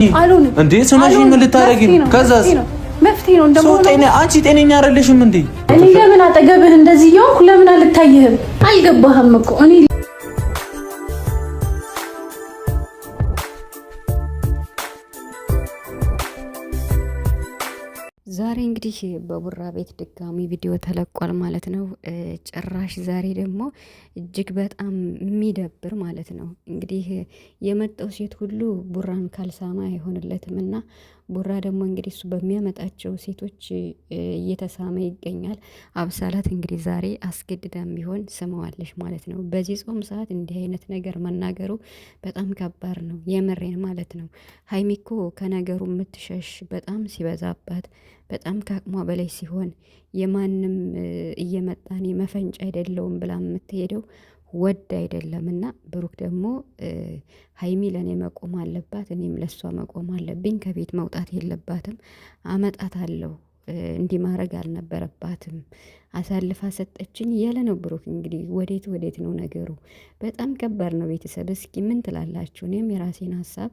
አልሆንም እንዴ ሰማሽኝ? ምን ልታረጊ ነው? ከዛስ መፍትሄ ነው እንደሞላ አንቺ ጤነኛ አይደለሽም እንዴ? እኔ ለምን አጠገብህ እንደዚህ ይሆንኩ? ለምን አልታየህም? አልገባህም እኮ እኔ ዛሬ እንግዲህ በቡራ ቤት ድጋሚ ቪዲዮ ተለቋል ማለት ነው። ጭራሽ ዛሬ ደግሞ እጅግ በጣም የሚደብር ማለት ነው። እንግዲህ የመጣው ሴት ሁሉ ቡራን ካልሳማ አይሆንለትም እና ቡራ ደግሞ እንግዲህ እሱ በሚያመጣቸው ሴቶች እየተሳመ ይገኛል። አብሳላት እንግዲህ ዛሬ አስገድዳም ቢሆን ስመዋለሽ ማለት ነው። በዚህ ጾም ሰዓት እንዲህ አይነት ነገር መናገሩ በጣም ከባድ ነው፣ የምሬን ማለት ነው። ሀይሚኮ ከነገሩ የምትሸሽ በጣም ሲበዛባት በጣም ከአቅሟ በላይ ሲሆን የማንም እየመጣን መፈንጫ አይደለውም ብላ የምትሄደው ወድ አይደለም እና ብሩክ ደግሞ ሀይሚ ለእኔ መቆም አለባት፣ እኔም ለእሷ መቆም አለብኝ፣ ከቤት መውጣት የለባትም፣ አመጣታለሁ፣ እንዲህ ማድረግ አልነበረባትም፣ አሳልፋ ሰጠችኝ እያለ ነው ብሩክ። እንግዲህ ወዴት ነው ነገሩ? በጣም ከባድ ነው። ቤተሰብ እስኪ ምን ትላላችሁ? እኔም የራሴን ሀሳብ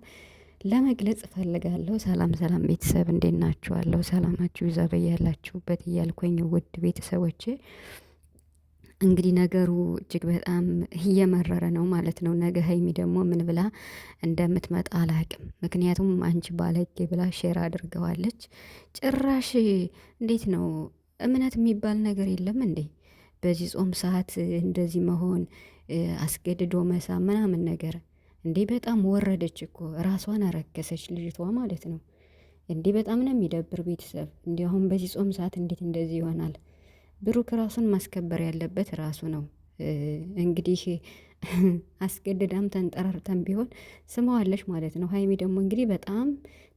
ለመግለጽ እፈልጋለሁ። ሰላም ቤተሰብ እንዴት ናችኋለሁ? ሰላማችሁ ይዛ በያላችሁበት እያልኩኝ ውድ ቤተሰቦቼ እንግዲህ ነገሩ እጅግ በጣም እየመረረ ነው ማለት ነው። ነገ ሀይሚ ደግሞ ምን ብላ እንደምትመጣ አላቅም። ምክንያቱም አንቺ ባለጌ ብላ ሼር አድርገዋለች። ጭራሽ እንዴት ነው እምነት የሚባል ነገር የለም እንዴ? በዚህ ጾም ሰዓት እንደዚህ መሆን አስገድዶ መሳ ምናምን ነገር እንዴ! በጣም ወረደች እኮ ራሷን አረከሰች ልጅቷ ማለት ነው። እንዴ በጣም ነው የሚደብር ቤተሰብ። እንዲ አሁን በዚህ ጾም ሰዓት እንዴት እንደዚህ ይሆናል? ብሩክ ራሱን ማስከበር ያለበት ራሱ ነው። እንግዲህ አስገድዳም ተንጠራርተን ቢሆን ስማዋለሽ ማለት ነው። ሀይሚ ደግሞ እንግዲህ በጣም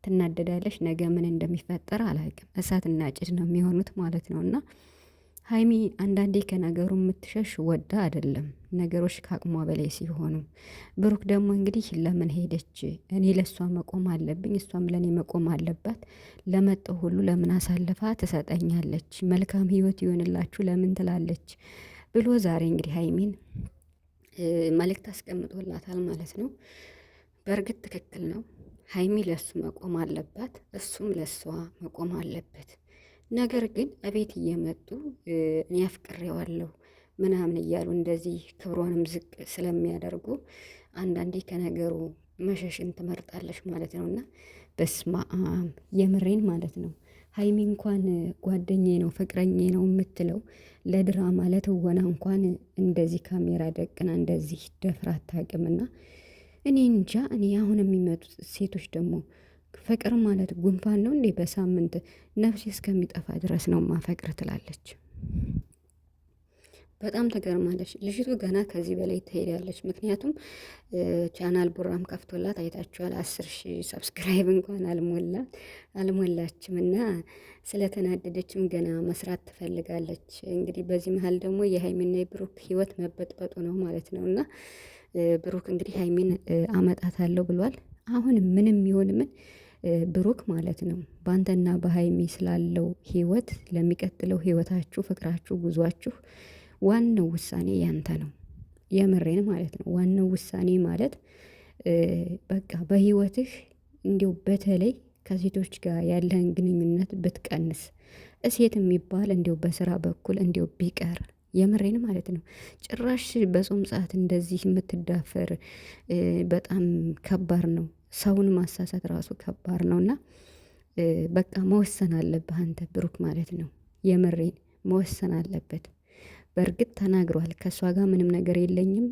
ትናደዳለሽ። ነገ ምን እንደሚፈጠር አላውቅም። እሳትና ጭድ ነው የሚሆኑት ማለት ነው። እና ሀይሚ አንዳንዴ ከነገሩ የምትሸሽ ወዳ አይደለም፣ ነገሮች ከአቅሟ በላይ ሲሆኑ። ብሩክ ደግሞ እንግዲህ ለምን ሄደች? እኔ ለእሷ መቆም አለብኝ፣ እሷም ለእኔ መቆም አለባት። ለመጠው ሁሉ ለምን አሳልፋ ትሰጠኛለች? መልካም ህይወት ይሆንላችሁ ለምን ትላለች ብሎ ዛሬ እንግዲህ ሀይሚን መልእክት አስቀምጦላታል ማለት ነው። በእርግጥ ትክክል ነው። ሀይሚ ለእሱ መቆም አለባት፣ እሱም ለእሷ መቆም አለበት። ነገር ግን እቤት እየመጡ እኔ አፍቅሬዋለሁ ምናምን እያሉ እንደዚህ ክብሯንም ዝቅ ስለሚያደርጉ አንዳንዴ ከነገሩ መሸሽን ትመርጣለች ማለት ነው። እና በስማ የምሬን ማለት ነው። ሀይሚ እንኳን ጓደኛዬ ነው ፍቅረኛዬ ነው የምትለው ለድራማ ለትወና እንኳን እንደዚህ ካሜራ ደቅና እንደዚህ ደፍራ አታውቅምና እኔ እንጃ። እኔ አሁን የሚመጡት ሴቶች ደግሞ ፍቅር ማለት ጉንፋን ነው እንዴ? በሳምንት ነፍሴ እስከሚጠፋ ድረስ ነው ማፈቅር ትላለች። በጣም ተገርማለች ልጅቱ። ገና ከዚህ በላይ ትሄዳለች። ምክንያቱም ቻናል ቡራም ከፍቶላት አይታችኋል። 10,000 ሰብስክራይብ እንኳን አልሞላችም እና ስለተናደደችም ገና መስራት ትፈልጋለች። እንግዲህ በዚህ መሀል ደግሞ የሀይሚና የብሩክ ህይወት መበጥበጡ ነው ማለት ነው። እና ብሩክ እንግዲህ ሀይሚን አመጣታለሁ ብሏል። አሁን ምንም ይሆን ምን ብሩክ ማለት ነው በአንተና በሀይሚ ስላለው ህይወት ለሚቀጥለው ህይወታችሁ፣ ፍቅራችሁ፣ ጉዟችሁ ዋናው ውሳኔ ያንተ ነው። የምሬን ማለት ነው። ዋናው ውሳኔ ማለት በቃ በህይወትህ እንዲው በተለይ ከሴቶች ጋር ያለህን ግንኙነት ብትቀንስ፣ እሴት የሚባል እንዲው በስራ በኩል እንዲው ቢቀር፣ የምሬን ማለት ነው። ጭራሽ በጾም ሰዓት እንደዚህ የምትዳፈር በጣም ከባድ ነው። ሰውን ማሳሳት ራሱ ከባድ ነው። እና በቃ መወሰን አለብህ አንተ ብሩክ ማለት ነው። የምሬን መወሰን አለበት። በእርግጥ ተናግሯል። ከእሷ ጋር ምንም ነገር የለኝም፣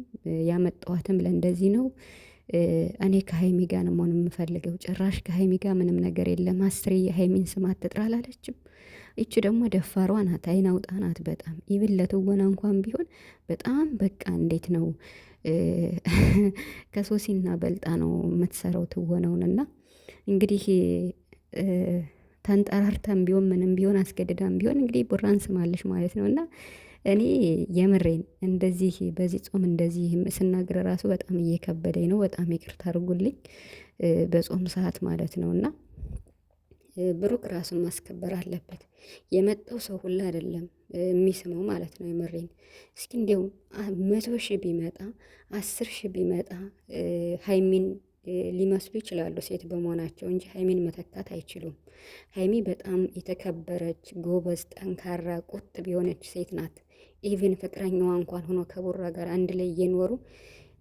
ያመጣዋትም ለእንደዚህ ነው። እኔ ከሀይሚ ጋር ነው መሆን የምፈልገው። ጭራሽ ከሀይሚ ጋር ምንም ነገር የለም። 10 የሀይሚን ስም አትጥራ አላለችም። ይቺ ደግሞ ደፋሯ ናት፣ አይን አውጣ ናት በጣም ይብል ለትወና እንኳን ቢሆን በጣም በቃ እንዴት ነው ከሶሲና በልጣ ነው የምትሰራው ትወነውንና እንግዲህ ተንጠራርተን ቢሆን ምንም ቢሆን አስገድዳም ቢሆን እንግዲህ ቡራን ስማለሽ ማለት ነው። እና እኔ የምሬን እንደዚህ በዚህ ጾም እንደዚህ ስናገር ራሱ በጣም እየከበደኝ ነው። በጣም ይቅርታ አድርጉልኝ በጾም ሰዓት ማለት ነው። እና ብሩክ ራሱን ማስከበር አለበት። የመጣው ሰው ሁላ አይደለም የሚስመው ማለት ነው። የምሬን እስኪ እንዲያው 100,000 ቢመጣ 10,000 ቢመጣ ሀይሚን ሊመስሉ ይችላሉ ሴት በመሆናቸው እንጂ ሀይሚን መተካት አይችሉም። ሀይሚ በጣም የተከበረች ጎበዝ፣ ጠንካራ፣ ቁጥብ የሆነች ሴት ናት። ኢቭን ፍቅረኛዋ እንኳን ሆኖ ከቡራ ጋር አንድ ላይ እየኖሩ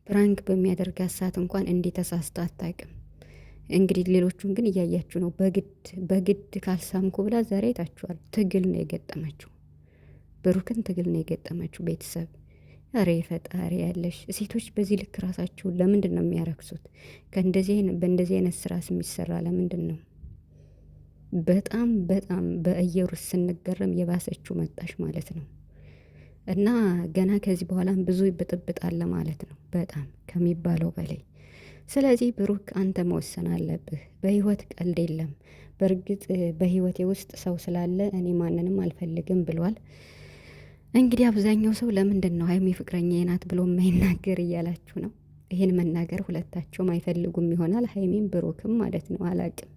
ፕራንክ በሚያደርጋት ሰዓት እንኳን እንዲህ ተሳስታ አታውቅም። እንግዲህ ሌሎቹን ግን እያያችሁ ነው። በግድ ካልሳምኩ ብላ ዛሬ አይታችኋል። ትግል ነው የገጠመችው፣ ብሩክን ትግል ነው የገጠመችው። ቤተሰብ ኧረ ፈጣሪ ያለሽ ሴቶች በዚህ ልክ ራሳችሁን ለምንድን ነው የሚያረክሱት? በእንደዚህ አይነት ስራስ የሚሰራ ለምንድን ነው? በጣም በእየሩስ ስንገረም የባሰችው መጣሽ ማለት ነው። እና ገና ከዚህ በኋላም ብዙ ብጥብጥ አለ ማለት ነው፣ በጣም ከሚባለው በላይ። ስለዚህ ብሩክ አንተ መወሰን አለብህ። በህይወት ቀልድ የለም። በእርግጥ በህይወቴ ውስጥ ሰው ስላለ እኔ ማንንም አልፈልግም ብሏል። እንግዲህ አብዛኛው ሰው ለምንድን ነው ሀይሚ ፍቅረኛ ናት ብሎ የማይናገር እያላችሁ ነው። ይህን መናገር ሁለታቸውም አይፈልጉም ይሆናል፣ ሀይሚም ብሩክም ማለት ነው። አላቅም፣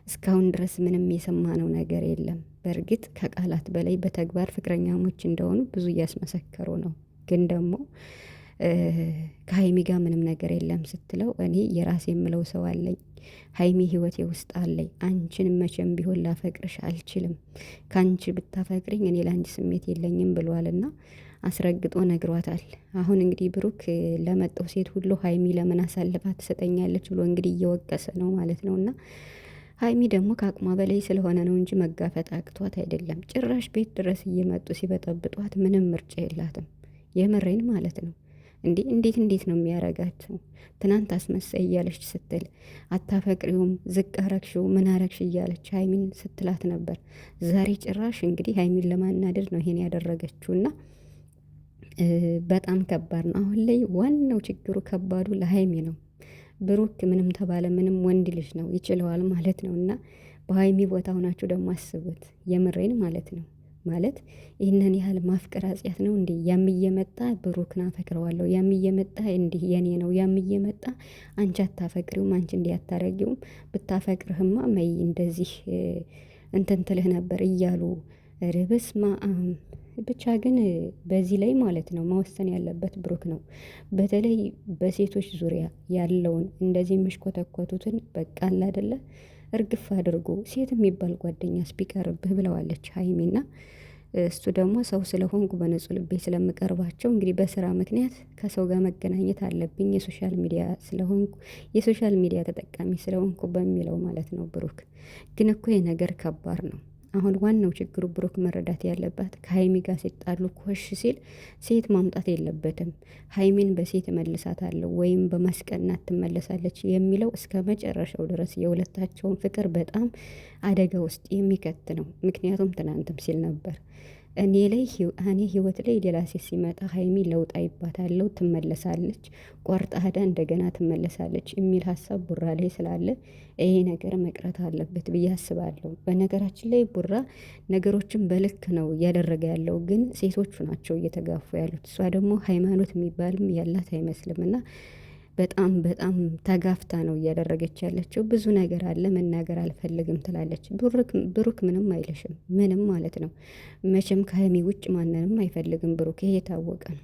እስካሁን ድረስ ምንም የሰማነው ነገር የለም። በእርግጥ ከቃላት በላይ በተግባር ፍቅረኛሞች እንደሆኑ ብዙ እያስመሰከሩ ነው። ግን ደግሞ ከሀይሚ ጋር ምንም ነገር የለም ስትለው እኔ የራሴ የምለው ሰው አለኝ፣ ሀይሚ ህይወቴ ውስጥ አለኝ፣ አንቺን መቼም ቢሆን ላፈቅርሽ አልችልም፣ ከአንቺ ብታፈቅርኝ እኔ ለአንቺ ስሜት የለኝም ብሏልና አስረግጦ ነግሯታል። አሁን እንግዲህ ብሩክ ለመጣው ሴት ሁሉ ሀይሚ ለምን አሳልፋ ትሰጠኛለች ብሎ እንግዲህ እየወቀሰ ነው ማለት ነውና ሀይሚ ደግሞ ከአቅሟ በላይ ስለሆነ ነው እንጂ መጋፈጥ አቅቷት አይደለም። ጭራሽ ቤት ድረስ እየመጡ ሲበጠብጧት ምንም ምርጫ የላትም። የምሬን ማለት ነው። እንዴት ነው የሚያረጋቸው? ትናንት አስመሳይ እያለች ስትል አታፈቅሪውም፣ ዝቅ አረግሽው፣ ምን አረግሽ እያለች ሀይሚን ስትላት ነበር። ዛሬ ጭራሽ እንግዲህ ሀይሚን ለማናደድ ነው ይሄን ያደረገችውና በጣም ከባድ ነው። አሁን ላይ ዋናው ችግሩ ከባዱ ለሀይሚ ነው። ብሩክ ምንም ተባለ ምንም ወንድ ልጅ ነው፣ ይችለዋል ማለት ነው። እና በሀይሚ ቦታ ሆናችሁ ደግሞ አስቡት። የምሬን ማለት ነው። ማለት ይህንን ያህል ማፍቀር አጽያት ነው እንዴ? ያም እየመጣ ብሩክን አፈቅረዋለሁ፣ ያም እየመጣ እንዲህ የኔ ነው፣ ያም እየመጣ አንቺ አታፈቅሪውም፣ አንቺ እንዲህ አታረጊውም፣ ብታፈቅርህማ መይ እንደዚህ እንትን ትልህ ነበር እያሉ ርብስ ብቻ ግን በዚህ ላይ ማለት ነው መወሰን ያለበት ብሩክ ነው። በተለይ በሴቶች ዙሪያ ያለውን እንደዚህ የሚሽኮተኮቱትን በቃ አለ አይደለ እርግፍ አድርጎ ሴት የሚባል ጓደኛ ስፒቀርብህ ብለዋለች ሀይሚና እሱ ደግሞ ሰው ስለሆንኩ በንጹህ ልቤ ስለምቀርባቸው እንግዲህ በስራ ምክንያት ከሰው ጋር መገናኘት አለብኝ የሶሻል ሚዲያ ስለሆንኩ የሶሻል ሚዲያ ተጠቃሚ ስለሆንኩ በሚለው ማለት ነው። ብሩክ ግን እኮ የነገር ከባድ ነው። አሁን ዋናው ችግሩ ብሩክ መረዳት ያለባት ከሀይሚ ጋር ሲጣሉ ኮሽ ሲል ሴት ማምጣት የለበትም። ሀይሚን በሴት እመልሳታለሁ ወይም በማስቀናት ትመለሳለች የሚለው እስከ መጨረሻው ድረስ የሁለታቸውን ፍቅር በጣም አደጋ ውስጥ የሚከት ነው። ምክንያቱም ትናንትም ሲል ነበር እኔ ህይወት ላይ ሌላ ሴት ሲመጣ ሀይሚ ለውጥ አይባታለሁ፣ ትመለሳለች፣ ቆርጣ ሄዳ እንደገና ትመለሳለች የሚል ሀሳብ ቡራ ላይ ስላለ ይሄ ነገር መቅረት አለበት ብዬ አስባለሁ። በነገራችን ላይ ቡራ ነገሮችን በልክ ነው እያደረገ ያለው፣ ግን ሴቶቹ ናቸው እየተጋፉ ያሉት። እሷ ደግሞ ሃይማኖት የሚባልም ያላት አይመስልም እና በጣም ተጋፍታ ነው እያደረገች ያለችው። ብዙ ነገር አለ መናገር አልፈልግም ትላለች። ብሩክ ምንም አይልሽም፣ ምንም ማለት ነው። መቼም ከሀይሚ ውጭ ማንንም አይፈልግም ብሩክ፣ ይሄ የታወቀ ነው።